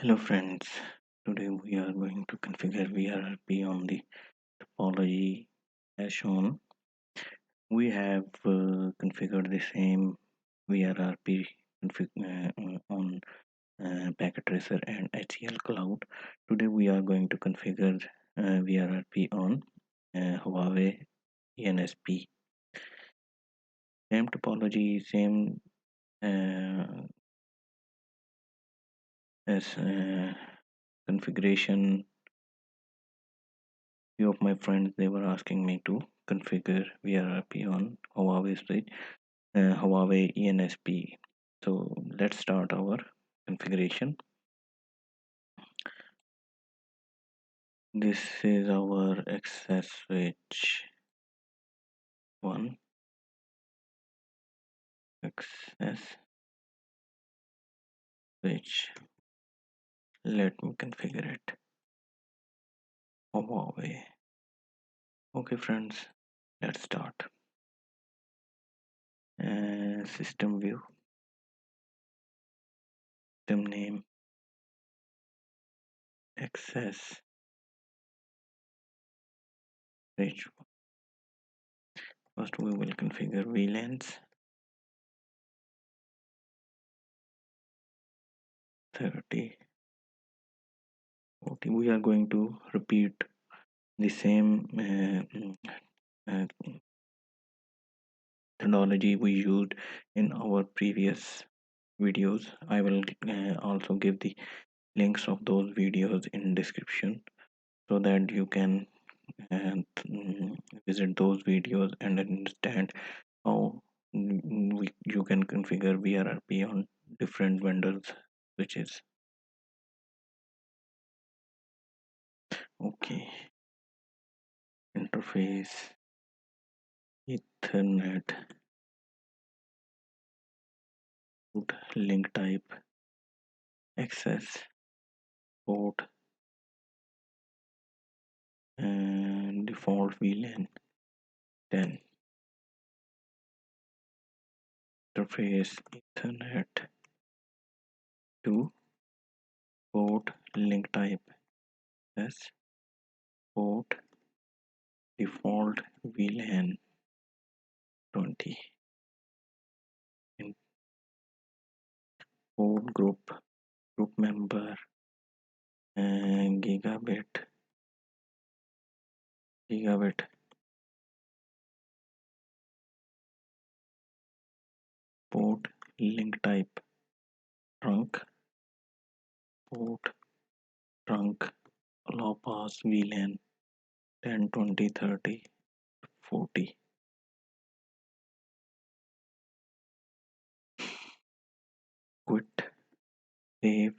Hello friends, today we are going to configure VRRP on the topology as shown. We have configured the same VRRP on Packet Tracer and HCL Cloud. Today we are going to configure VRRP on Huawei eNSP. Same topology, same uh, as configuration. Few of my friends they were asking me to configure VRRP on Huawei eNSP. So let's start our configuration. This is our access switch 1, access switch. Let me configure it. Huawei. Okay, friends, let's start. System view, system name, access switch. First, we will configure VLANs 30, 40. We are going to repeat the same technology we used in our previous videos. I will also give the links of those videos in description so that you can visit those videos and understand how you can configure VRRP on different vendors switches. Okay, interface, Ethernet, link type, access port, and default VLAN 10. Interface Ethernet to port link type as port default VLAN 20. In port group member and gigabit port link type trunk port trunk low pass VLAN 10 20 30 40. Quit, save.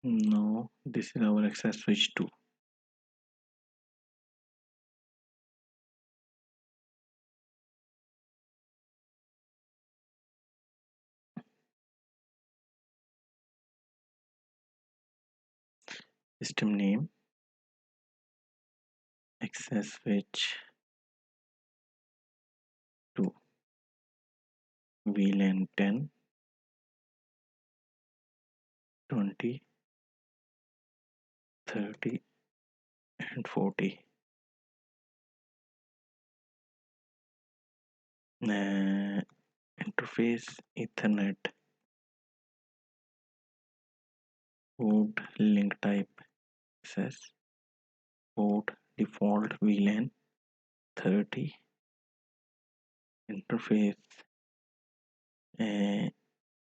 No, this is our access switch 2. System name access switch 2 VLAN 10 20 30 and 40. Interface Ethernet port link type access port default VLAN 30. Interface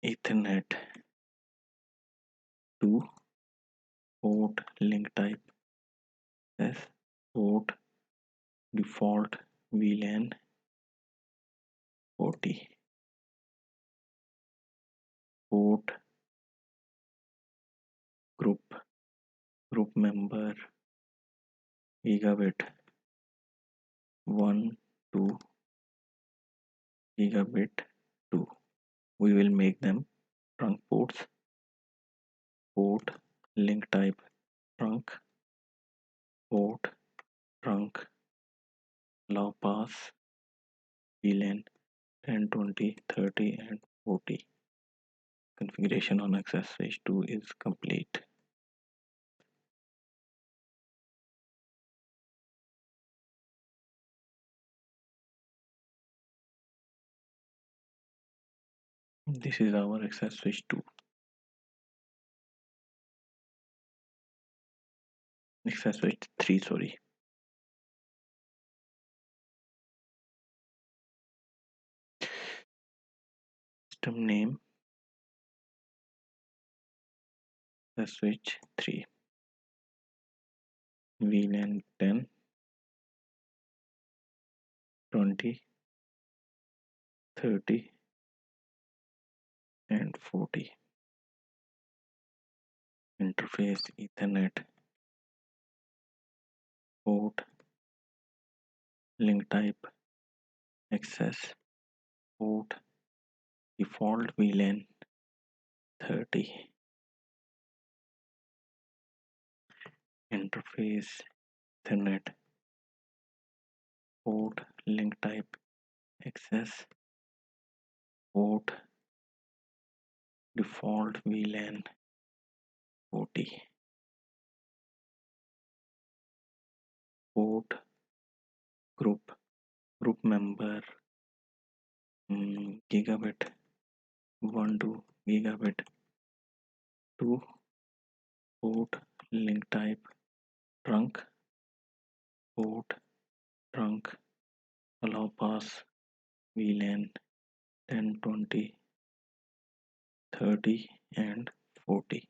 Ethernet to port link type as port default VLAN 40. Port group member gigabit 1 to gigabit 2. We will make them trunk ports. Port link type trunk port trunk low pass VLAN 10, 20, 30, and 40. Configuration on access switch 2 is complete. This is our access switch 2. Access switch 3, sorry. System name access switch 3. VLAN 10, 20, 30, and 40. Interface Ethernet port, link type, access port, default VLAN 30. Interface Ethernet port, link type, access port, default VLAN 40. Port group member gigabit 1 to gigabit 2. Port link type trunk, port trunk, allow pass VLAN 10, 20, 30, and 40.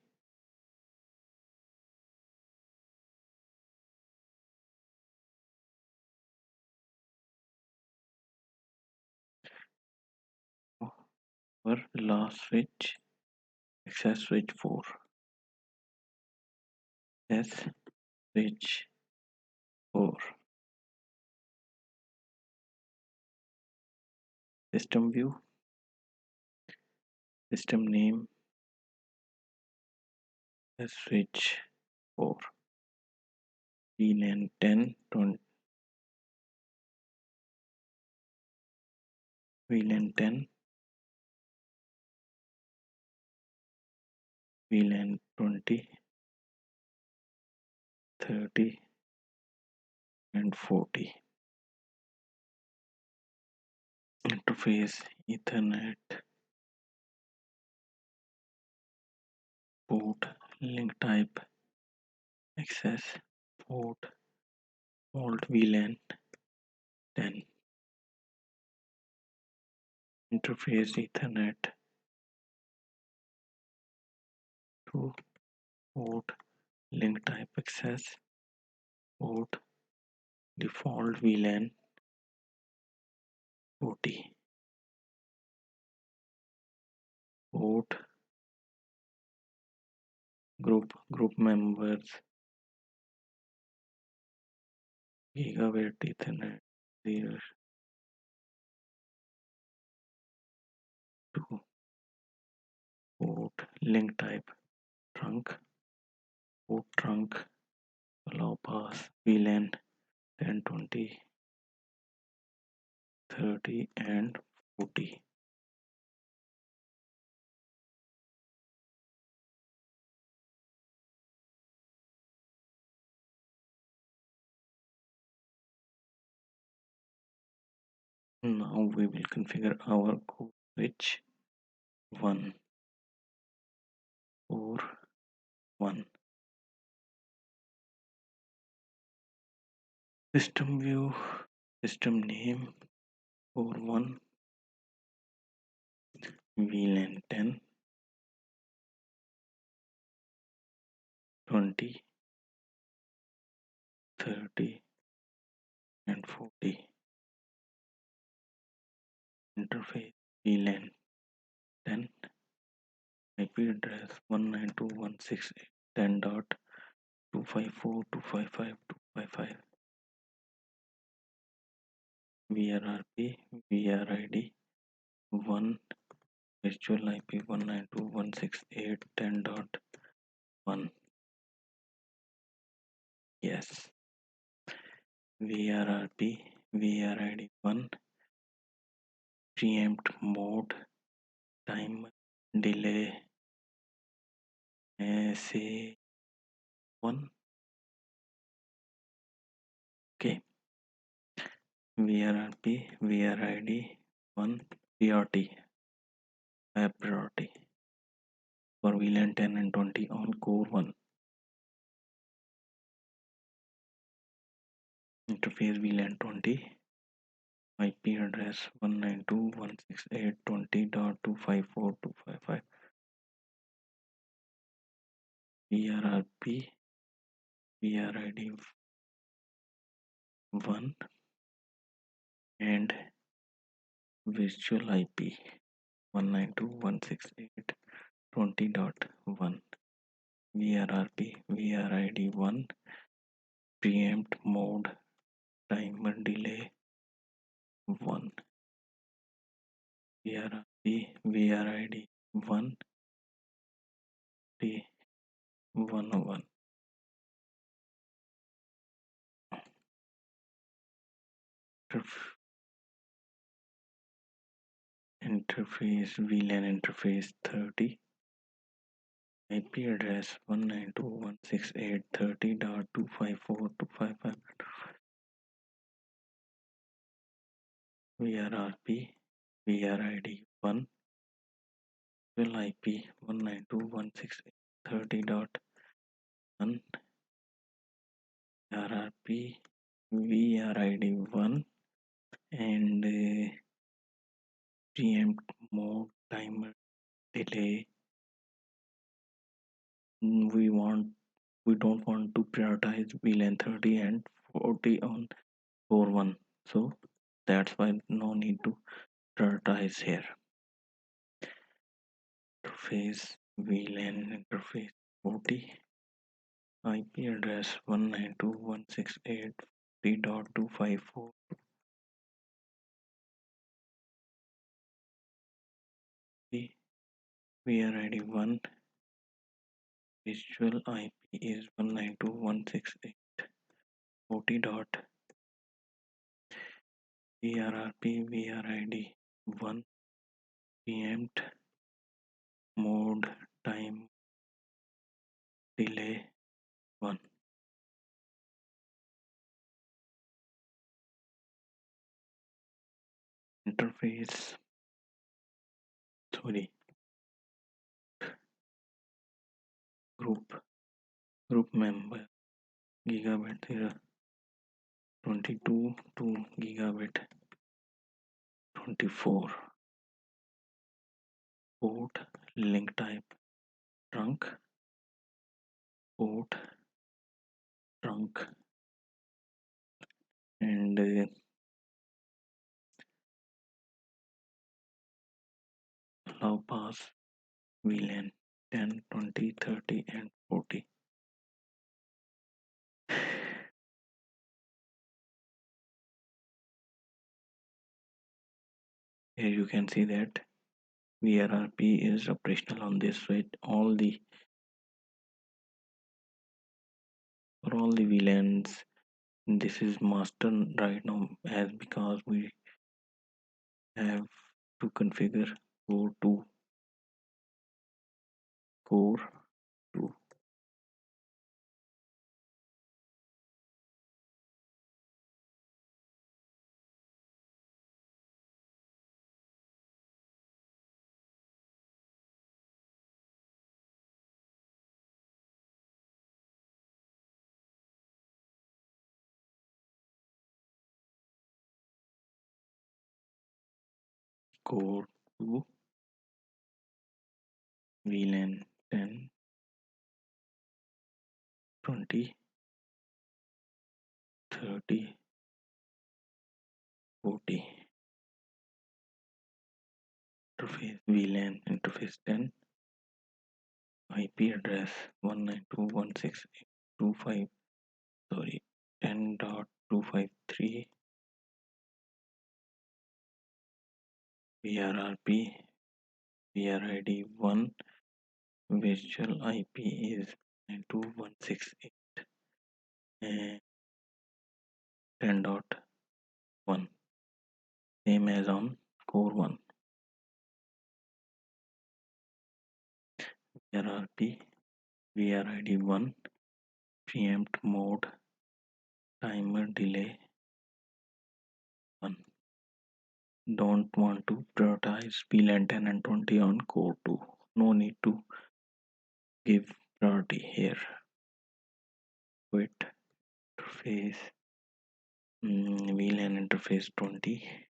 Our last switch, access switch 4. S switch 4. System view, system name, S switch 4. VLAN 10, 20, VLAN 10, VLAN 20, 30, and 40. Interface Ethernet port link type access port alt VLAN 10. Interface Ethernet to port link type access port default VLAN 40. Port group members gigabit Ethernet 0 to port link type trunk, port trunk, allow pass VLAN 10, 20, 30, and 40. Now we will configure our core switch 1 or 1. System view, system name or 1, VLAN 10, 20, 30, and 40. Interface VLAN 10, IP address 192.168.10.254.255.255. VRRP VRID 1, virtual IP 192.168.10.1. Yes. VRRP VRID 1, preempt mode time delay say 1. Okay, VRRP VRID 1 PRT priority for VLAN 10 and 20 on core 1. Interface VLAN 20 IP address 192.168.20.254.255 VRRP VRID 1 and Virtual IP 192.168.20.1 VRRP VRID 1 preempt mode timer delay 1 VRRP VRID 1 T 101 interface VLAN interface 30 IP address 192.168.30.254.255 VRRP VRID 1 Virtual IP 192.168.30.1 VRRP VRID 1 and preempt mode timer delay. We don't want to prioritize VLAN 30 and 40 on core 1, so that's why no need to prioritize here. Interface VLAN interface 40 IP address 192.168.3.254 VRID 1 Virtual IP is 192.168.40 dot VRRP VRID 1 preempt mode time delay 1 interface sorry group member gigabit 22 to gigabit 24 port link type trunk port trunk and allow pass VLAN 10 20 30 and 40. Here you can see that VRRP is operational on this switch. All the VLANs. This is master right now as because we have to configure core to core to core to VLAN 10 20 30 40 interface VLAN interface 10 IP address 192.168.25 sorry 10.253 VRRP VRID 1 virtual IP is 92168 and 10.1 same as on core 1. VRRP VRID 1 preempt mode timer delay 1. Don't want to prioritize VLAN 10 and 20 on core 2. No need to give priority here. Quit interface VLAN interface 20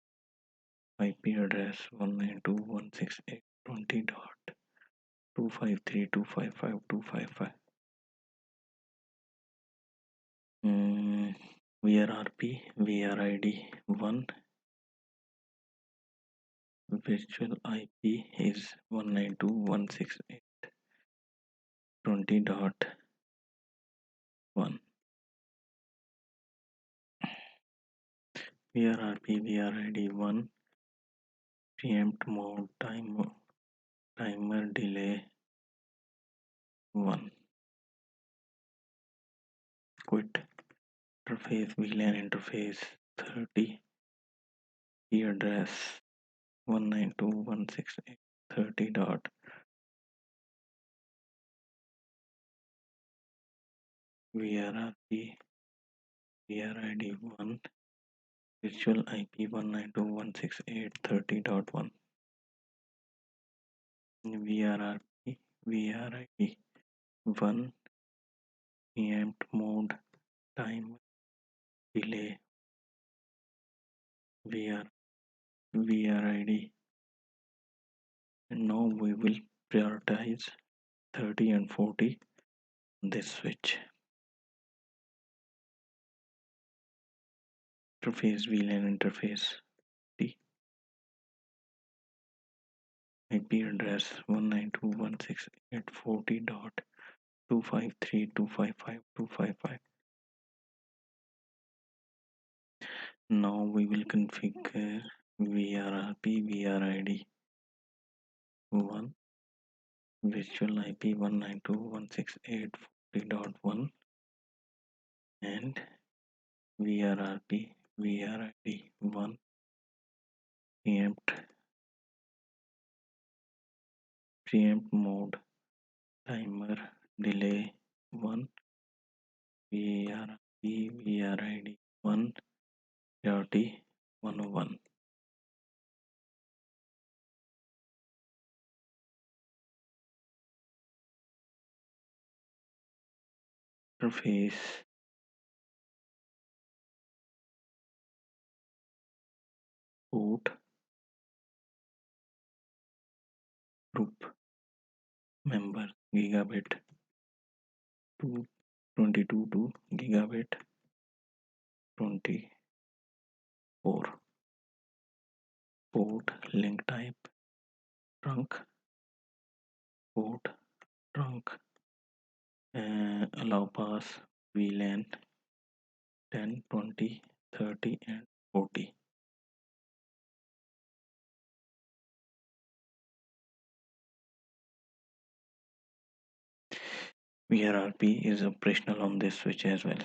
IP address 192.168.20.253.255.255 VRRP VRID 1 virtual IP is 192.168.20.1 VRRP VRID 1 preempt mode timer delay 1 quit interface VLAN interface 30 key address 192.168.30 dot VRRP VRID 1 virtual IP 192.168.30.1 VRRP VRID 1 preempt mode time delay VRID. And now we will prioritize 30 and 40 on this switch. Interface VLAN interface T IP address 192.168.40.253.255.255. Now we will configure VRRP VRID 1 virtual IP 192.168.40.1 and VRRP VRID 1 preempt mode timer delay 1 VRRP VRID 1 priority 101 interface port group member gigabit 222 to gigabit 24 port link type trunk port trunk allow pass VLAN 10 20 30 and 40 VRRP is operational on this switch as well.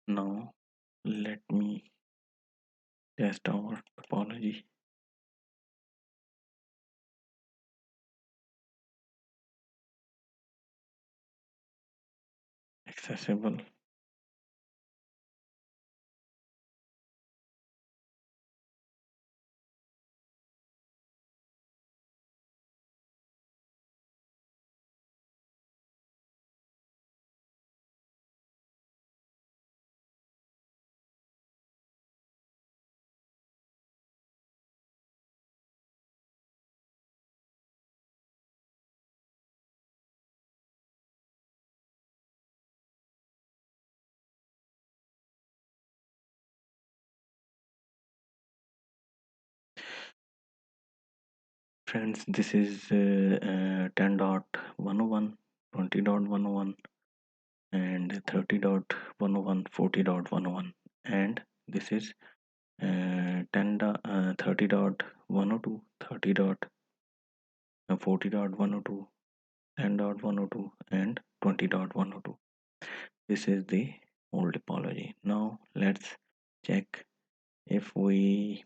Now let me test our topology. Accessible friends, this is 10.101 20.101 and 30.101 40.101 and this is 30.102 30.40.102 10.102 and 20.102. This is the old topology. Now let's check if we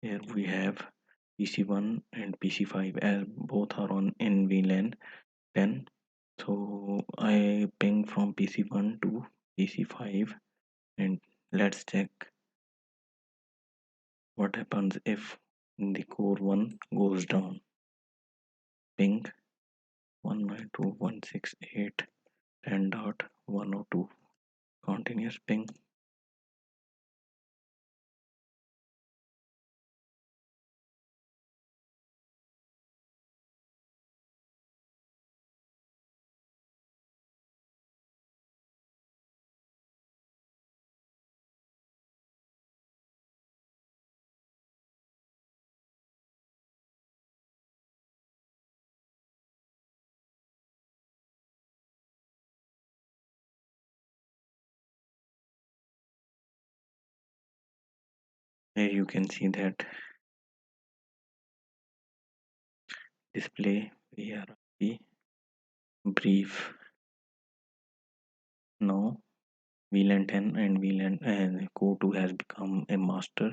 here we have PC1 and PC5 as both are on in VLAN 10. So I ping from PC1 to PC5 and let's check what happens if the core 1 goes down. Ping 192.168.10.102. Continuous ping. Here you can see that display VRRP brief. Now VLAN 10 and VLAN and core 2 has become a master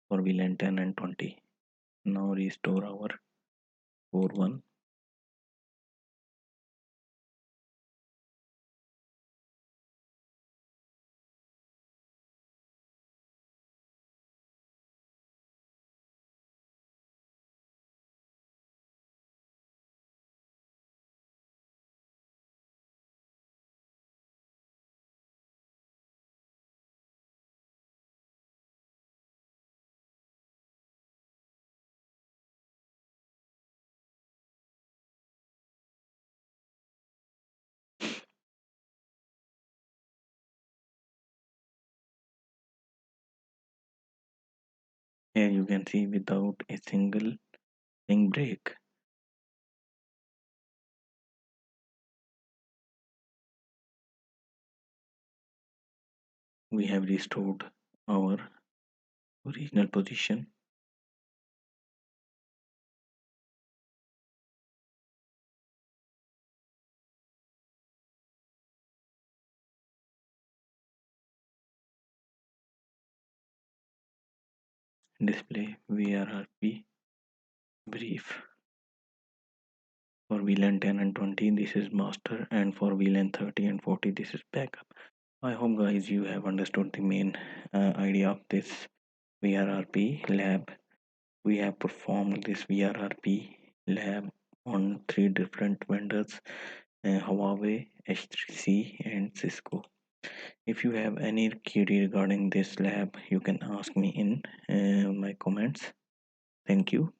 for VLAN 10 and 20. Now restore our core 1. Here you can see without a single ping break. We have restored our original position. Display VRRP brief. For VLAN 10 and 20 this is master, and for VLAN 30 and 40 this is backup. I hope guys you have understood the main idea of this VRRP lab. We have performed this VRRP lab on 3 different vendors, Huawei, H3C and Cisco. If you have any query regarding this lab, you can ask me in my comments. Thank you.